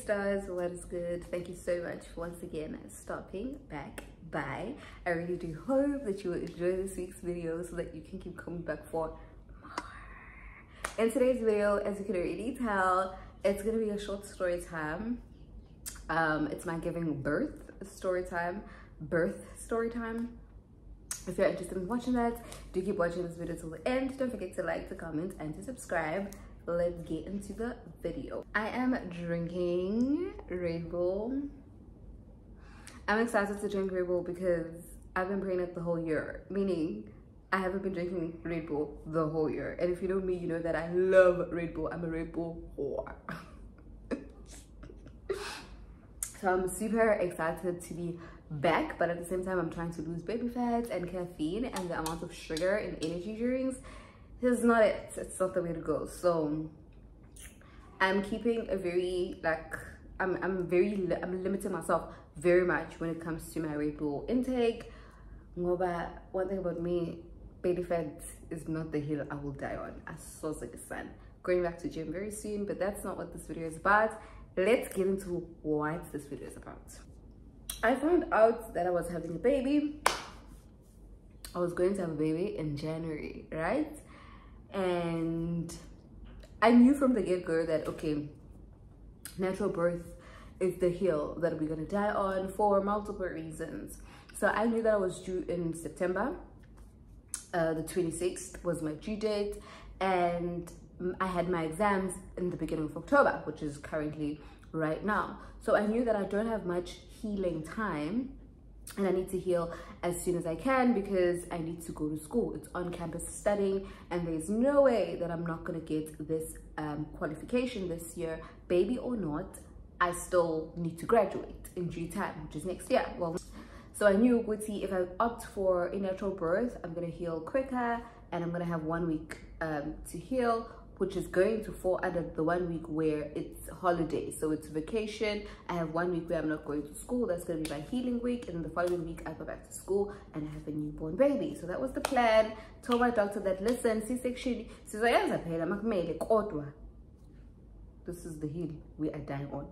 stars, what is good? Thank you so much for once again stopping back by. I really do hope that you will enjoy this week's video so that you can keep coming back for more. In today's video, as you can already tell, it's going to be a short story time. It's my giving birth story time. If you're interested in watching that, do keep watching this video till the end. Don't forget to like, to comment, and to subscribe. Let's get into the video. I am drinking Red Bull. I'm excited to drink Red Bull because I've been pregnant the whole year, meaning I haven't been drinking Red Bull the whole year. And if you know me, you know that I love Red Bull. I'm a Red Bull whore. So I'm super excited to be back, but at the same time I'm trying to lose baby fat, and caffeine and the amount of sugar in energy drinks is not it. It's not the way to go. So I'm keeping a very I'm limiting myself very much when it comes to my Red Bull intake. But one thing about me, baby fat is not the hill I will die on. I saw like the sun. Going back to gym very soon, but that's not what this video is about. Let's get into what this video is about. I found out that I was having a baby. I was going to have a baby in January, right? And I knew from the get-go that, okay, natural birth is the hill that we're gonna die on for multiple reasons. So I knew that I was due in September. The 26th was my due date, and I had my exams in the beginning of October, which is currently right now. So I knew that I don't have much healing time, and I need to heal as soon as I can because I need to go to school. It's on campus studying, and there's no way that I'm not going to get this qualification this year. Baby or not, I still need to graduate in due time, which is next year. Well, so I knew, if I opt for a natural birth, I'm going to heal quicker, and I'm going to have 1 week to heal, which is going to fall under the 1 week where it's holiday. So it's vacation. I have 1 week where I'm not going to school. That's going to be my healing week. And then the following week, I go back to school and I have a newborn baby. So that was the plan. Told my doctor that, listen, C-section, this is the hill we are dying on.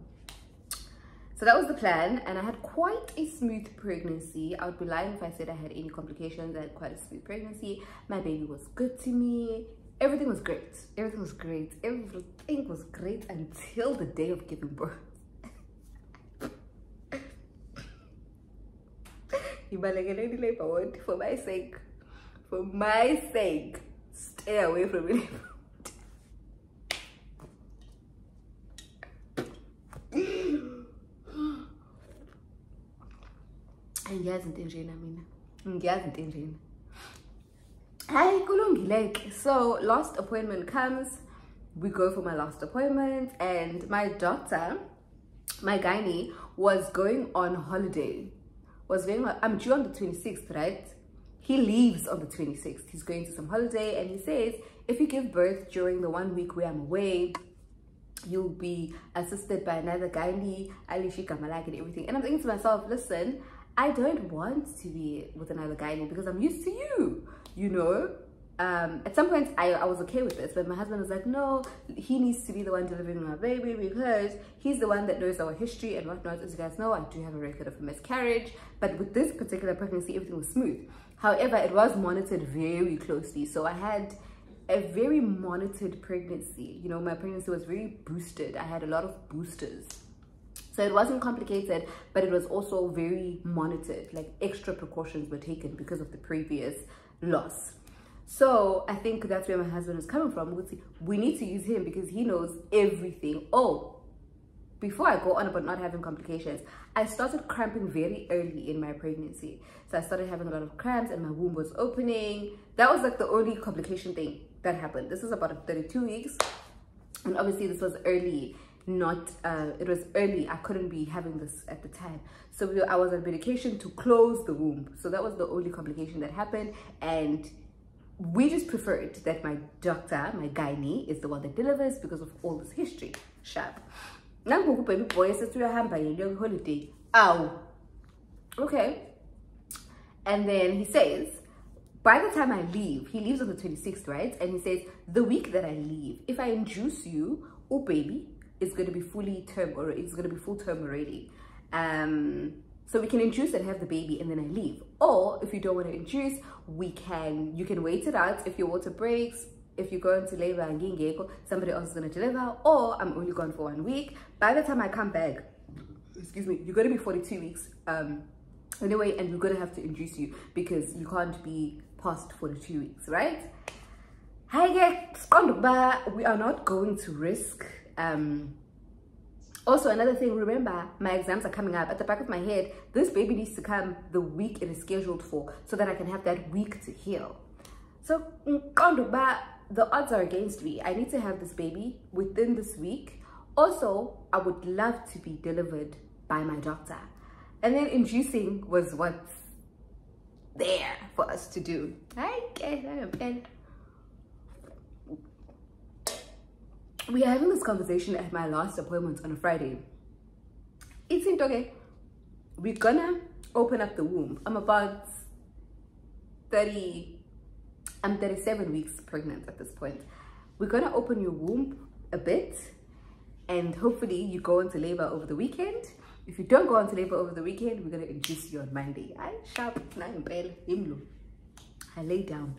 So that was the plan. And I had quite a smooth pregnancy. I would be lying if I said I had any complications. I had quite a smooth pregnancy. My baby was good to me. Everything was great. Everything was great. Everything was great until the day of giving birth. For my sake, stay away from it. So last appointment comes, we go for my last appointment, and my doctor, my gynae, was going on holiday. I'm due on the 26th, right? He leaves on the 26th. He's going to some holiday, and he says if you give birth during the 1 week where I'm away, you'll be assisted by another gynae, and everything. And I'm thinking to myself, listen, I don't want to be with another gynae because I'm used to you, you know. At some point I was okay with this, but my husband was like, no, he needs to be the one delivering my baby because he's the one that knows our history and whatnot. As you guys know, I do have a record of a miscarriage, but with this particular pregnancy, everything was smooth. However, it was monitored very closely. So I had a very monitored pregnancy. You know, my pregnancy was very boosted. I had a lot of boosters. So it wasn't complicated, but it was also very monitored. Like extra precautions were taken because of the previous loss. So I think that's where my husband is coming from. We need to use him because he knows everything. Oh, before I go on about not having complications, I started cramping very early in my pregnancy. So I started having a lot of cramps and my womb was opening. That was like the only complication thing that happened. This was about 32 weeks. And obviously this was early. It was early. I couldn't be having this at the time, so I was on medication to close the womb. So that was the only complication that happened, and we just preferred that my doctor, my gynae, is the one that delivers because of all this history. Sharp. Baby boy says to your holiday. Ow. Okay. And then he says, by the time I leave, he leaves on the 26th, right? And he says, the week that I leave, if I induce you, oh baby, is going to be fully term, or it's going to be full term already. So we can induce and have the baby and then I leave. Or if you don't want to induce, you can wait it out. If your water breaks, if you go into labor and somebody else is going to deliver, or I'm only gone for 1 week. By the time I come back, excuse me, you're going to be 42 weeks anyway, and we're going to have to induce you because you can't be past 42 weeks, right? Hi, we are not going to risk. Also, another thing, remember, my exams are coming up. At the back of my head, this baby needs to come the week it is scheduled for so that I can have that week to heal. So, the odds are against me. I need to have this baby within this week. Also, I would love to be delivered by my doctor. And then inducing was what's there for us to do. We are having this conversation at my last appointment on a Friday. It seemed okay. We're gonna open up the womb. I'm 37 weeks pregnant at this point. We're gonna open your womb a bit and hopefully you go into labor over the weekend. If you don't go into labor over the weekend, we're gonna induce you on Monday. I lay down.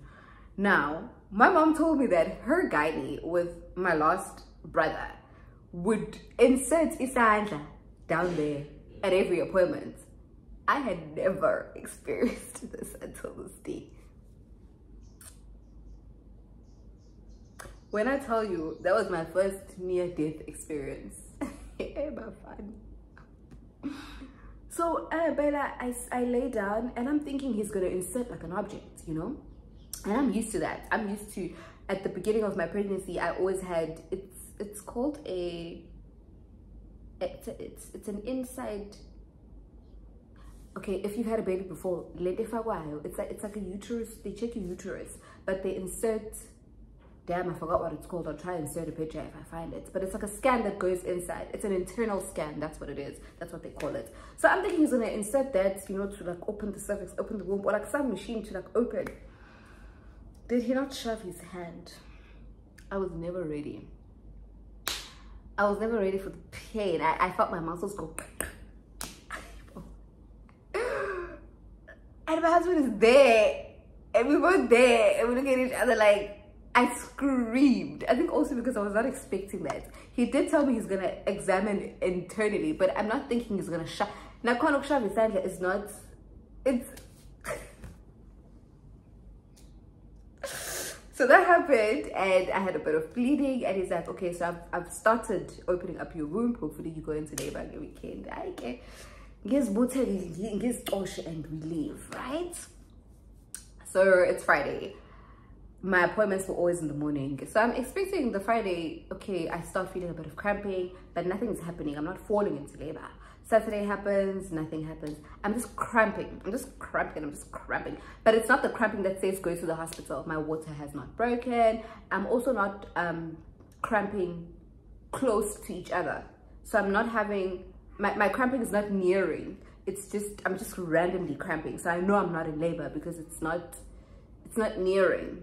Now, my mom told me that her gynae with my last brother would insert isandla down there at every appointment. I had never experienced this until this day. When I tell you that was my first near-death experience, fun. So I lay down and I'm thinking he's gonna insert like an object, you know. And I'm used to that. I'm used to, at the beginning of my pregnancy, I always had, it's called it's an inside, okay, if you've had a baby before, it's like a uterus. They check your uterus, but they insert, damn, I forgot what it's called. I'll try and insert a picture if I find it. But it's like a scan that goes inside. It's an internal scan. That's what it is. That's what they call it. So I'm thinking he's gonna insert that, you know, to like open the cervix, open the womb, or like some machine to like open. Did he not shove his hand? I was never ready. I was never ready for the pain. I felt my muscles go. And my husband is there. And we were there. And we look at each other like, I screamed. I think also because I was not expecting that. He did tell me he's going to examine internally. But I'm not thinking he's going to shove. Now, Konok shove his hand is not... It's... So that happened and I had a bit of bleeding and he's like, okay, so I've started opening up your womb. Hopefully you go into labor on the weekend. Okay. And we leave, right? So it's Friday. My appointments were always in the morning. So I'm expecting the Friday, okay, I start feeling a bit of cramping, but nothing is happening. I'm not falling into labor. Saturday happens, nothing happens. I'm just cramping. I'm just cramping. But it's not the cramping that says go to the hospital. My water has not broken. I'm also not cramping close to each other. So I'm not having, my cramping is not nearing. It's just, I'm just randomly cramping. So I know I'm not in labor because it's not nearing.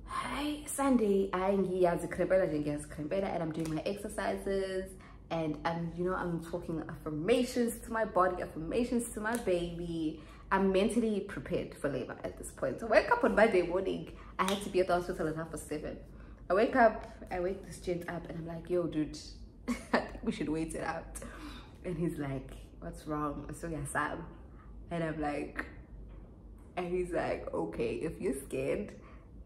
Hi, Sunday, and I'm doing my exercises. And I'm talking affirmations to my body, affirmations to my baby. I'm mentally prepared for labor at this point. So I wake up on Monday morning. I had to be at the hospital at 7:30. I wake up, I wake this gent up and I'm like, yo, dude, I think we should wait it out. And he's like, what's wrong? So yeah, Sam. And I'm like, and he's like, okay, if you're scared,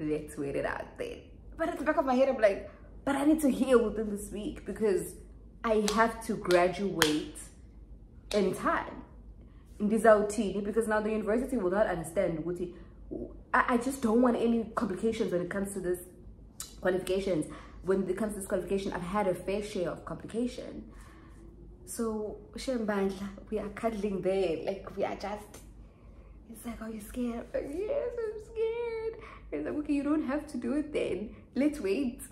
let's wait it out then. But at the back of my head, I'm like, but I need to heal within this week because I have to graduate in time. Because now the university will not understand. I just don't want any complications when it comes to this qualifications. When it comes to this qualification, I've had a fair share of complication. So, we are cuddling there. Like, we are just... It's like, are you scared? Like, yes, I'm scared. It's like, okay, you don't have to do it then. Let's wait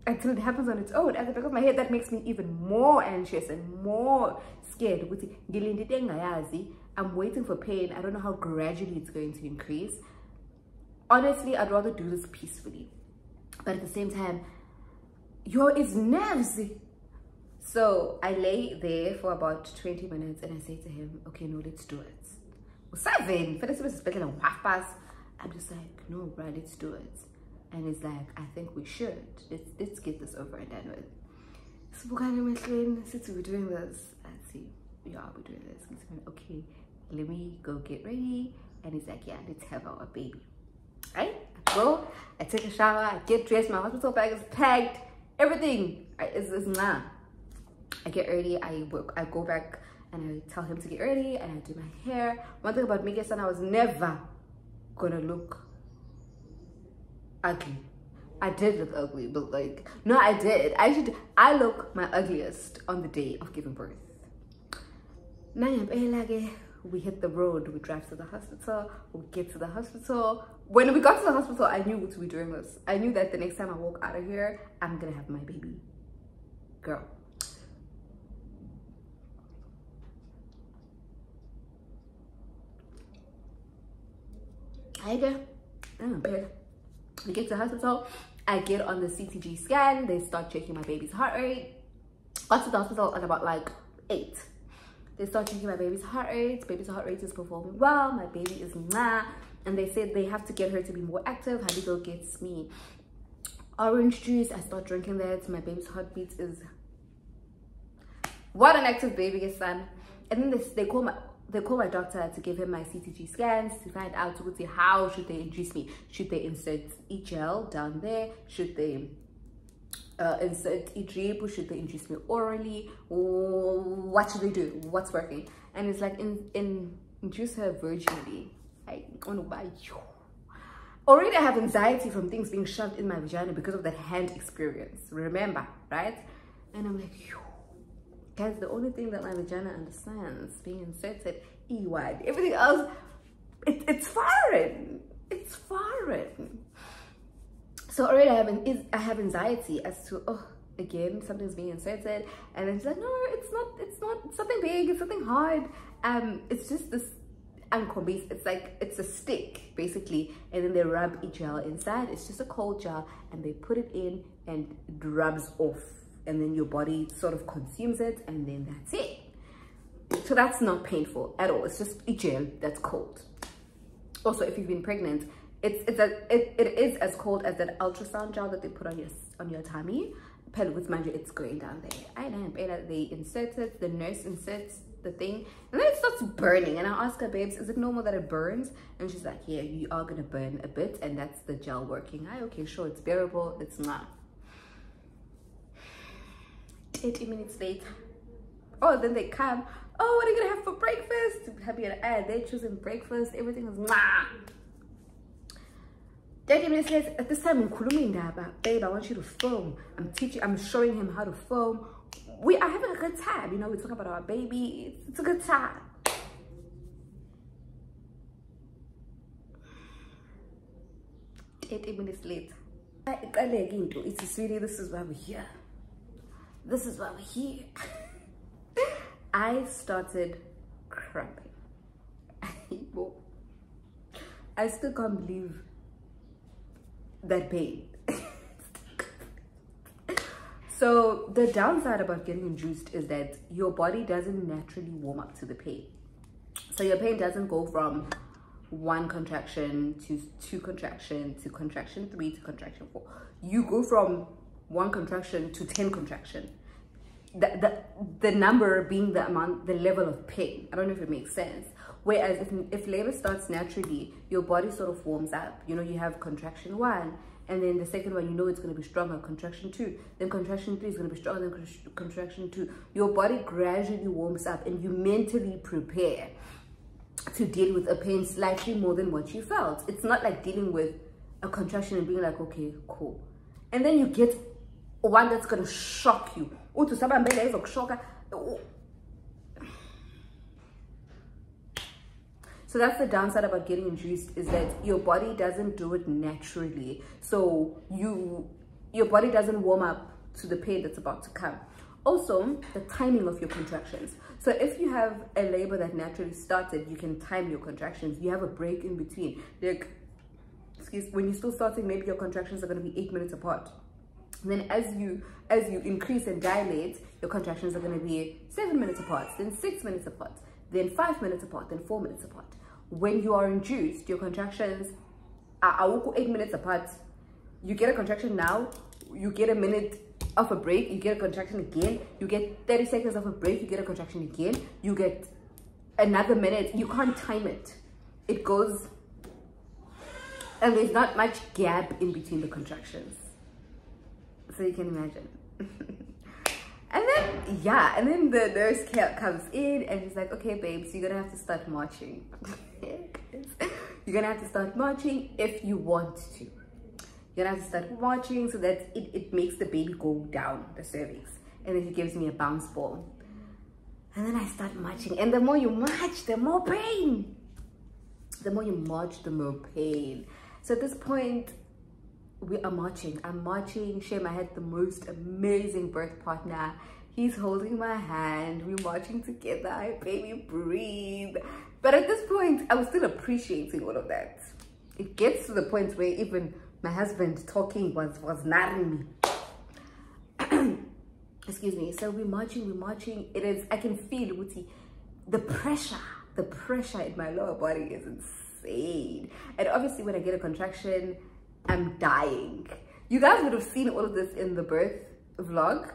until it happens on its own. At the back of my head, that makes me even more anxious and more scared. I'm waiting for pain. I don't know how gradually it's going to increase. Honestly, I'd rather do this peacefully. But at the same time, yo, it's nerves. So I lay there for about 20 minutes and I say to him, okay, no, let's do it. 7, first was expecting a half past. I'm just like, no, bro, let's do it. And he's like, I think we should. Let's get this over and done with. So we're doing this. Let's see. Yeah, we're doing this. Okay, let me go get ready. And he's like, yeah, let's have our baby. Right? I go, I take a shower, I get dressed, my hospital bag is packed, everything. It's nah. I get ready, I go back and I tell him to get ready and I do my hair. One thing about me, son, I was never gonna look ugly. I did look ugly, but like, no, I did. I look my ugliest on the day of giving birth. We hit the road, we drive to the hospital, we get to the hospital. When we got to the hospital, I knew what we were doing this. I knew that the next time I walk out of here, I'm gonna have my baby girl. I go, I'm in bed. We get to the hospital, I get on the CTG scan, they start checking my baby's heart rate. Got to the hospital at about like 8. They start checking my baby's heart rate. Baby's heart rate is performing well. My baby is nah. And they said they have to get her to be more active. Habigo gets me orange juice. I start drinking that. My baby's heartbeat is... What an active baby, son. And then they call my doctor to give him my CTG scans to find out how should they induce me. Should they insert e-gel down there? Should they insert e-drip, or should they induce me orally? Or what should they do? What's working? And it's like induce her virginally. I want to buy you. Already I have anxiety from things being shoved in my vagina because of that hand experience. Remember, right? And I'm like, phew. Guys, the only thing that my vagina understands being inserted E-wide. Everything else, it's foreign. It's foreign. So already I have anxiety as to, oh, again, something's being inserted. And then she's like, no, it's not something big, it's something hard. It's just this anchor-based, it's like, it's a stick, basically. And then they rub e-gel inside. It's just a cold gel, and they put it in and it rubs off. And then your body sort of consumes it, and then that's it. So that's not painful at all. It's just e-gel that's cold. Also, if you've been pregnant, it is as cold as that ultrasound gel that they put on your tummy. With mind you, it's going down there. I know, they insert it, the nurse inserts the thing, and then it starts burning. And I ask her, babes, is it normal that it burns? And she's like, yeah, you are gonna burn a bit, and that's the gel working. Okay, sure, it's bearable. It's not. 80 minutes later, oh, then they come, oh, what are you gonna have for breakfast? Happy and they're choosing breakfast, everything is mwah. 30 minutes later, at this time, babe, I want you to film. I'm showing him how to film. We are having a good time, you know, we talk about our baby, it's a good time. Eight minutes later, it's really, this is why we're here. This is why we're here. I started cramping. I still can't believe that pain. So the downside about getting induced is that your body doesn't naturally warm up to the pain. So your pain doesn't go from 1 contraction to 2 contraction to contraction 3 to contraction 4. You go from 1 contraction to 10 contraction. The number being the level of pain. I don't know if it makes sense. Whereas if labor starts naturally, your body sort of warms up. You know, you have contraction 1, and then the second one, you know it's going to be stronger, contraction 2, then contraction 3 is going to be stronger than contraction 2. Your body gradually warms up, and you mentally prepare to deal with a pain slightly more than what you felt. It's not like dealing with a contraction and being like, okay, cool. And then you get one that's going to shock you. So that's the downside about getting induced, is that your body doesn't do it naturally. So your body doesn't warm up to the pain that's about to come. Also, the timing of your contractions. So if you have a labor that naturally started, you can time your contractions. You have a break in between. Like, when you're still starting, maybe your contractions are going to be 8 minutes apart. Then as you increase and dilate, your contractions are going to be 7 minutes apart, then 6 minutes apart, then 5 minutes apart, then 4 minutes apart. When you are induced, your contractions are 8 minutes apart. You get a contraction now, you get a minute of a break, you get a contraction again, you get 30 seconds of a break, you get a contraction again, you get another minute. You can't time it. It goes, and there's not much gap in between the contractions. So you can imagine. And then, yeah, and then the nurse comes in and she's like, okay, babes, you're gonna have to start marching. You're gonna have to start marching if you want to. You're gonna have to start marching so that it makes the baby go down the cervix. And then she gives me a bounce ball. And then I start marching. And the more you march, the more pain. The more you march, the more pain. So at this point, we are marching. I'm marching. Shem, I had the most amazing birth partner. He's holding my hand. We're marching together. Hi, baby, breathe. But at this point, I was still appreciating all of that. It gets to the point where even my husband talking was narring me. Excuse me. So we're marching. It is, I can feel the pressure in my lower body is insane. And obviously when I get a contraction, I'm dying. You guys would have seen all of this in the birth vlog.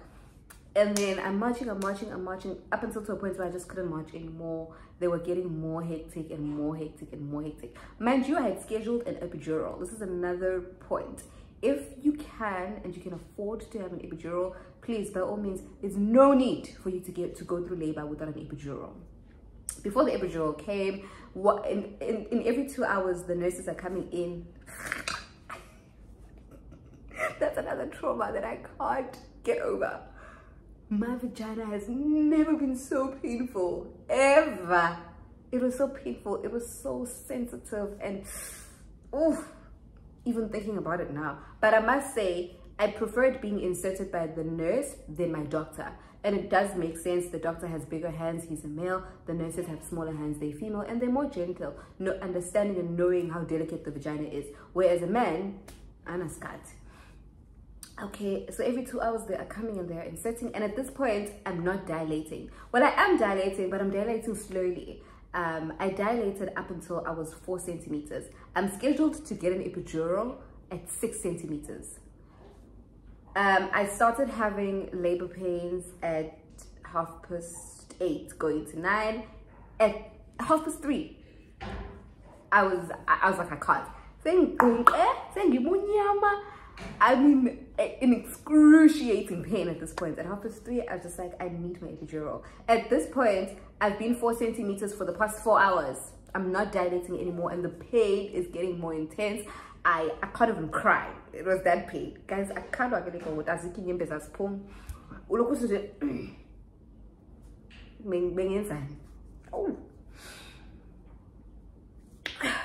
And then I'm marching up until to a point where I just couldn't march anymore. They were getting more hectic and more hectic and more hectic. Mind you, I had scheduled an epidural. This is another point. If you can and you can afford to have an epidural, please, by all means, there's no need for you to go through labor without an epidural. Before the epidural came, in every 2 hours, the nurses are coming in. That's another trauma that I can't get over. My vagina has never been so painful, ever. It was so painful. It was so sensitive and, oof, even thinking about it now. But I must say, I preferred being inserted by the nurse than my doctor. And it does make sense. The doctor has bigger hands, he's a male. The nurses have smaller hands, they're female, and they're more gentle, understanding and knowing how delicate the vagina is. Whereas a man, I'm a scat. Okay, so every 2 hours they are coming and they are inserting, and at this point I'm not dilating. Well, I am dilating, but I'm dilating slowly. I dilated up until I was 4 centimeters. I'm scheduled to get an epidural at 6 centimeters. I started having labor pains at 8:30 going to 9. At 3:30 I was like, I can't. I'm in excruciating pain at this point. At 3:30 I was just like, I need my epidural. At this point, I've been 4 centimeters for the past 4 hours. I'm not dilating anymore, and the pain is getting more intense. I can't even cry. It was that pain. Guys, I can't actually go with oh.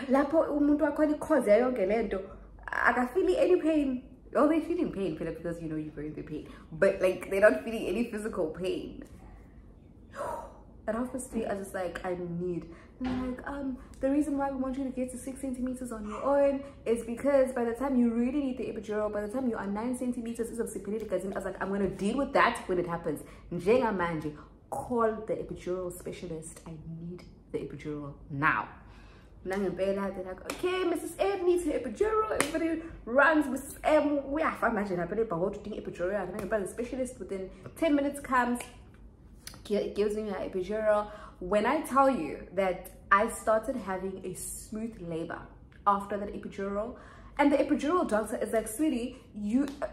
Lapho umuntu wakhona ikhoze yonke lento akafeel any pain. Oh, they're feeling pain because you know you're going through pain, but like they're not feeling any physical pain. At 3:30 I was just like, I need. And they're like, the reason why we want you to get to 6 centimeters on your own is because by the time you really need the epidural, by the time you are 9 centimeters, I was like, I'm gonna deal with that when it happens. Njengamanje, call the epidural specialist. I need the epidural now. They're like, okay, Mrs. M needs her epidural. Everybody runs. Mrs. M, we have imagine I believe about to think epidural. The specialist within 10 minutes comes, gives me my epidural. When I tell you that I started having a smooth labor after that epidural, and the epidural doctor is like, sweetie,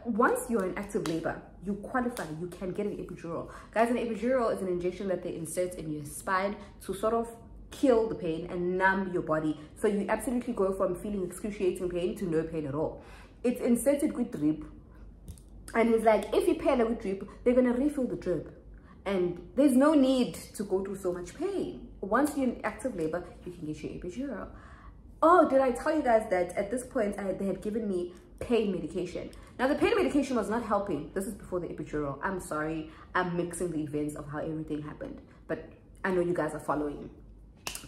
once you're in active labor, you qualify, you can get an epidural. Guys, an epidural is an injection that they insert in your spine to sort of kill the pain and numb your body, so you absolutely go from feeling excruciating pain to no pain at all. It's inserted with drip, and he's like, if you pay with drip, they're gonna refill the drip, and there's no need to go through so much pain. Once you're in active labor, you can get your epidural. Oh, did I tell you guys that at this point they had given me pain medication? Now the pain medication was not helping. This is before the epidural. I'm sorry, I'm mixing the events of how everything happened, but I know you guys are following.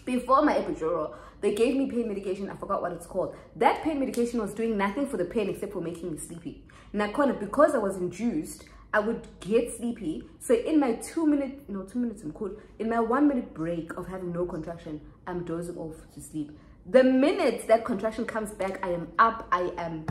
Before my epidural, they gave me pain medication. I forgot what it's called. That pain medication was doing nothing for the pain except for making me sleepy. Now, because I was induced, I would get sleepy. So in my 2 minutes, I'm cool. In my 1 minute break of having no contraction, I'm dozing off to sleep. The minute that contraction comes back, I am up. I am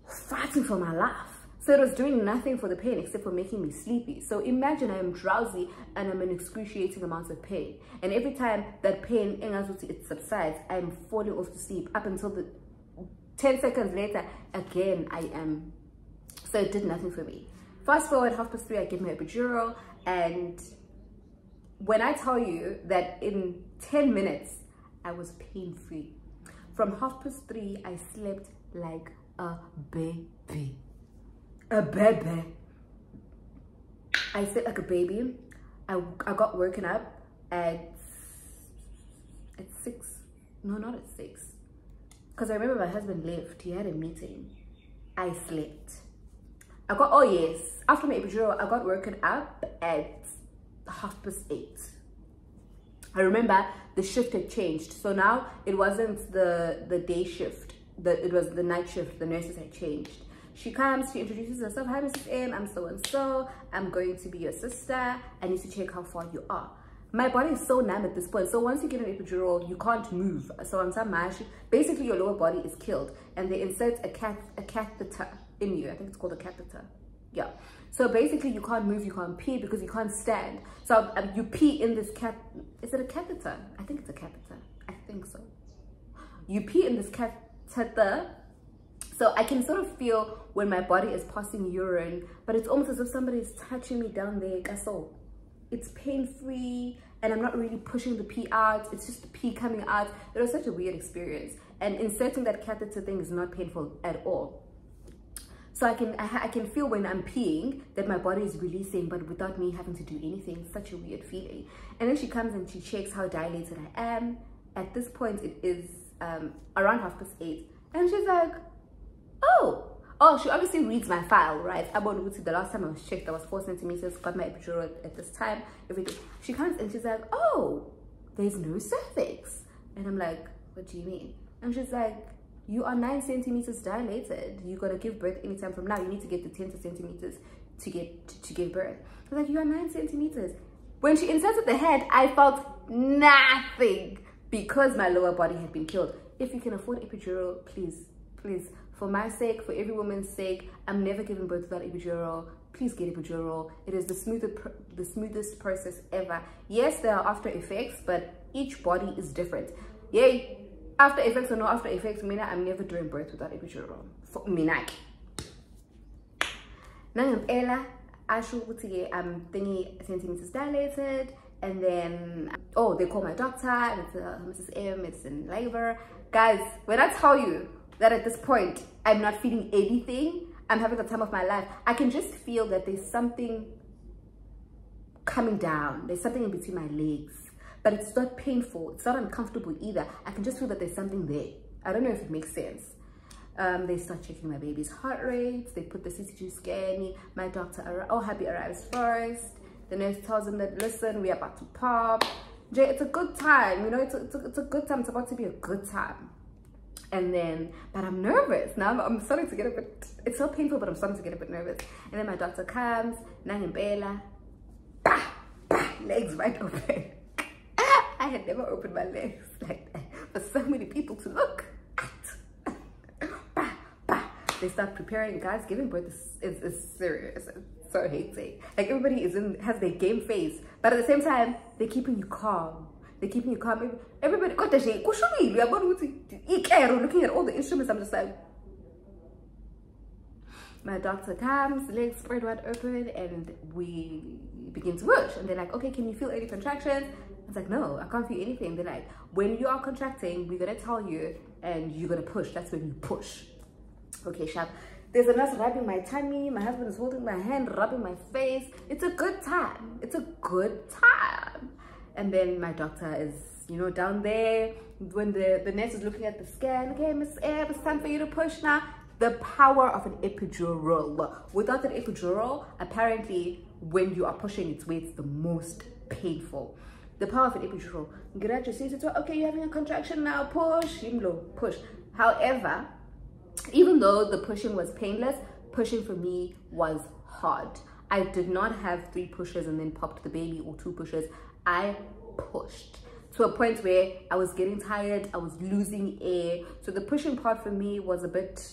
fighting for my life. So it was doing nothing for the pain except for making me sleepy. So imagine I am drowsy and I'm in excruciating amounts of pain. And every time that pain, it subsides, I'm falling off to sleep up until the 10 seconds later, again, I am. So it did nothing for me. Fast forward 3:30, I get my epidural. And when I tell you that in 10 minutes, I was pain-free. From 3:30, I slept like a baby. A baby. I slept like a baby. I got woken up at 6. No, not at 6. Because I remember my husband left. He had a meeting. I slept. After my epidural, I got woken up at 8:30. I remember the shift had changed. So now it wasn't the day shift. It was the night shift. The nurses had changed. She comes, she introduces herself. Hi, Mrs. M, I'm so-and-so. I'm going to be your sister. I need to check how far you are. My body is so numb at this point. So once you get an epidural, you can't move. So on some mash, basically your lower body is killed. And they insert a catheter in you. I think it's called a catheter. Yeah. So basically you can't move, you can't pee because you can't stand. So you pee in this is it a catheter? I think it's a catheter. I think so. You pee in this catheter. So I can sort of feel when my body is passing urine, but it's almost as if somebody is touching me down there. So it's pain-free and I'm not really pushing the pee out. It's just the pee coming out. It was such a weird experience. And inserting that catheter thing is not painful at all. So I can feel when I'm peeing that my body is releasing, but without me having to do anything. It's such a weird feeling. And then she comes and she checks how dilated I am. At this point, it is around 8:30. And she's like, oh, she obviously reads my file, right? The last time I was checked, I was 4 centimeters, got my epidural at this time, everything. She comes and she's like, oh, there's no cervix. And I'm like, what do you mean? And she's like, you are 9 centimeters dilated. You gotta give birth anytime from now. You need to get to 10 centimeters to give birth. I was like, you are 9 centimeters. When she inserted the head, I felt nothing because my lower body had been killed. If you can afford epidural, please, for my sake, for every woman's sake, I'm never giving birth without epidural. Please get epidural. It is the smoothest process ever. Yes, there are after effects, but each body is different. Yay. After effects or no after effects, Mina, I'm never doing birth without epidural. For Mina. Now Ella, I'm 30 centimeters dilated, and then they call my doctor and it's Mrs. M, it's in labor. Guys, when I tell you that at this point I'm not feeling anything, I'm having the time of my life, I can just feel that there's something coming down. There's something in between my legs. But it's not painful, it's not uncomfortable either. I can just feel that there's something there. I don't know if it makes sense. They start checking my baby's heart rates. They put the CCG scan. My doctor, Happy arrives first. The nurse tells them that, listen, we're about to pop. Jay, it's a good time. You know, it's a good time. It's about to be a good time. And then, but I'm nervous. Now I'm starting to get a bit, it's so painful, but I'm starting to get a bit nervous. And then my doctor comes, Nangimpela, legs right open. I had never opened my legs like that for so many people to look at. They start preparing. Guys, giving birth is serious. It's so hectic. Like everybody has their game face, but at the same time, they're keeping you calm. They're keeping you calm. Everybody got looking at all the instruments. I'm just like, my doctor comes, legs spread wide open, and we begin to push. And they're like, okay, can you feel any contractions? I was like, no, I can't feel anything. They're like, when you are contracting, we're gonna tell you and you're gonna push. That's when you push. Okay, sharp. There's a nurse rubbing my tummy. My husband is holding my hand, rubbing my face. It's a good time. It's a good time. And then my doctor is, you know, down there. When the nurse is looking at the scan, okay, Miss Ebb, it's time for you to push now. The power of an epidural. Without an epidural, apparently, when you are pushing, it's where it's the most painful. The power of an epidural. Okay, you're having a contraction now, push, push. However, even though the pushing was painless, pushing for me was hard. I did not have 3 pushes and then popped the baby, or 2 pushes. I pushed to a point where I was getting tired, I was losing air. So the pushing part for me was a bit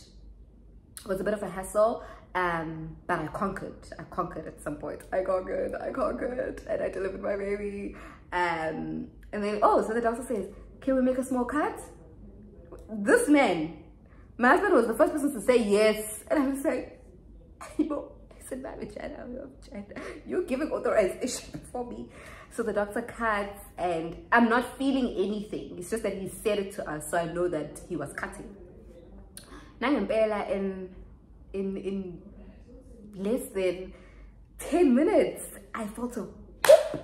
of a hassle, but I conquered at some point. I conquered, and I delivered my baby. And then, so the doctor says, can we make a small cut? This man, my husband, was the first person to say yes, and I was like, you're giving authorization for me. So the doctor cuts, and I'm not feeling anything. It's just that he said it to us, so I know that he was cutting. In less than 10 minutes, I felt a boop,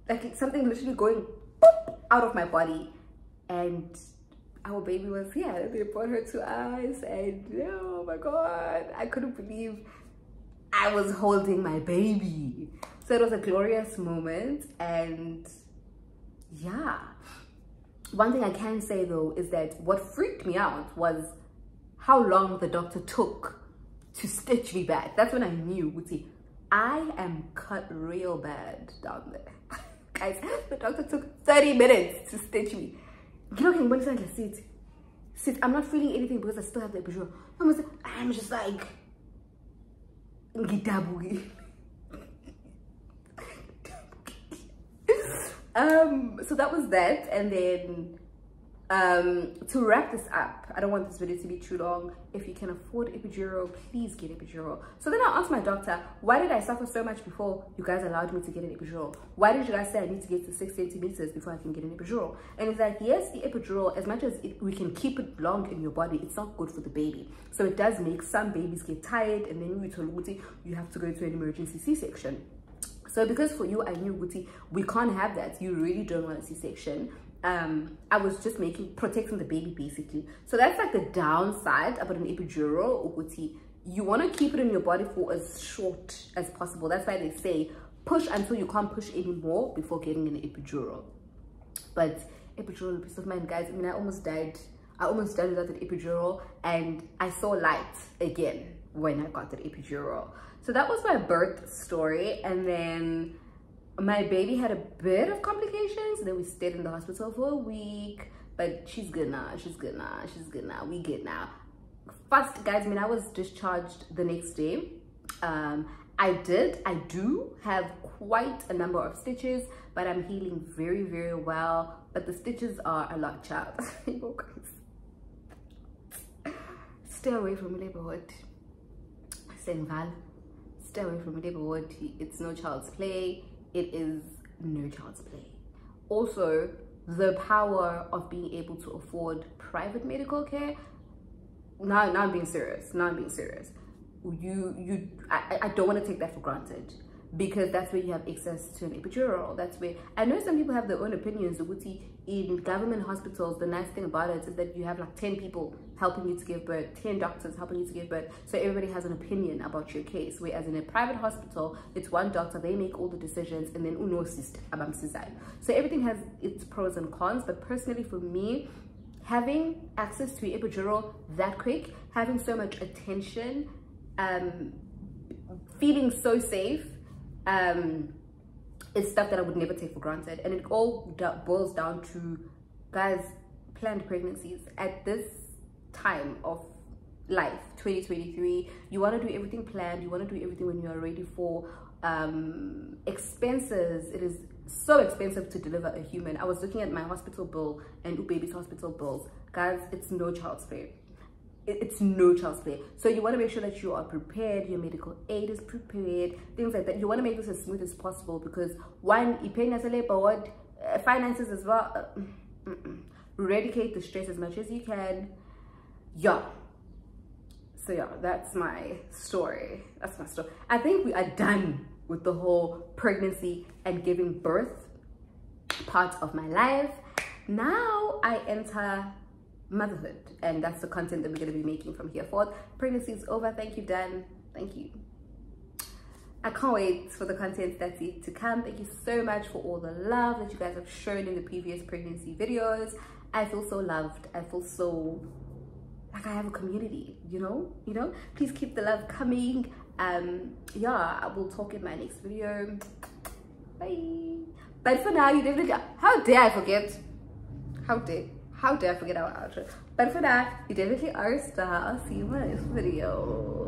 like something literally going boop out of my body, and our baby was here. They brought her to us, and oh my god, I couldn't believe I was holding my baby. So it was a glorious moment. And yeah, one thing I can say though is that what freaked me out was how long the doctor took to stitch me back. That's when I knew, I am cut real bad down there. Guys, the doctor took 30 minutes to stitch me. Sit, I'm not feeling anything because I still have the epidural. I'm just like, so that was that. And then to wrap this up, I don't want this video to be too long. If you can afford epidural, please get epidural. So then I asked my doctor, why did I suffer so much before you guys allowed me to get an epidural? Why did you guys say I need to get to 6 centimeters before I can get an epidural? And it's like, yes, the epidural, as much as we can keep it long in your body, it's not good for the baby. So it does make some babies get tired, and then you have to go to an emergency C-section. So because for you, I knew, we can't have that. You really don't want a C-section. I was just protecting the baby basically. So that's like the downside about an epidural. You want to keep it in your body for as short as possible. That's why they say push until you can't push anymore before getting an epidural. But epidural, peace of mind, guys. I mean, I almost died without an epidural, and I saw light again when I got that epidural. So that was my birth story. And then my baby had a bit of complications. Then we stayed in the hospital for a week, but she's good now. We good now. First, guys, I was discharged the next day. I do have quite a number of stitches, but I'm healing very, very well. But the stitches are a lot, child. Stay away from labor ward. Senval. Stay away from labor ward. It's no child's play. It is no child's play. Also, the power of being able to afford private medical care. Now I'm being serious. I don't want to take that for granted, because that's where you have access to an epidural. That's where, I know some people have their own opinions. In government hospitals, the nice thing about it is that you have like 10 people helping you to give birth, 10 doctors helping you to give birth. So everybody has an opinion about your case. Whereas in a private hospital, it's one doctor, they make all the decisions, and then uno sister abam sizai. So everything has its pros and cons. But personally for me, having access to epidural that quick, having so much attention, feeling so safe, it's stuff that I would never take for granted. And it all boils down to, guys, planned pregnancies. At this time of life, 2023, you want to do everything planned. You want to do everything when you are ready for expenses. It is so expensive to deliver a human. I was looking at my hospital bill and baby's hospital bills. Guys, it's no child's play. It's no child's play. So you want to make sure that you are prepared, your medical aid is prepared, things like that. You want to make this as smooth as possible, because one, you're paying as a labor ward, finances as well. Eradicate the stress as much as you can. Yeah. So yeah, that's my story. I think we are done with the whole pregnancy and giving birth part of my life. Now I enter motherhood, and that's the content that we're going to be making from here forth. Pregnancy is over. Thank you, Dan. Thank you. I can't wait for the content that's yet to come. Thank you so much for all the love that you guys have shown in the previous pregnancy videos. I feel so loved. I feel so like I have a community, you know. Please keep the love coming. Yeah, I will talk in my next video. Bye. But for now, you definitely, how dare I forget our outro. But for now, you definitely are a star. I'll see you in my next video.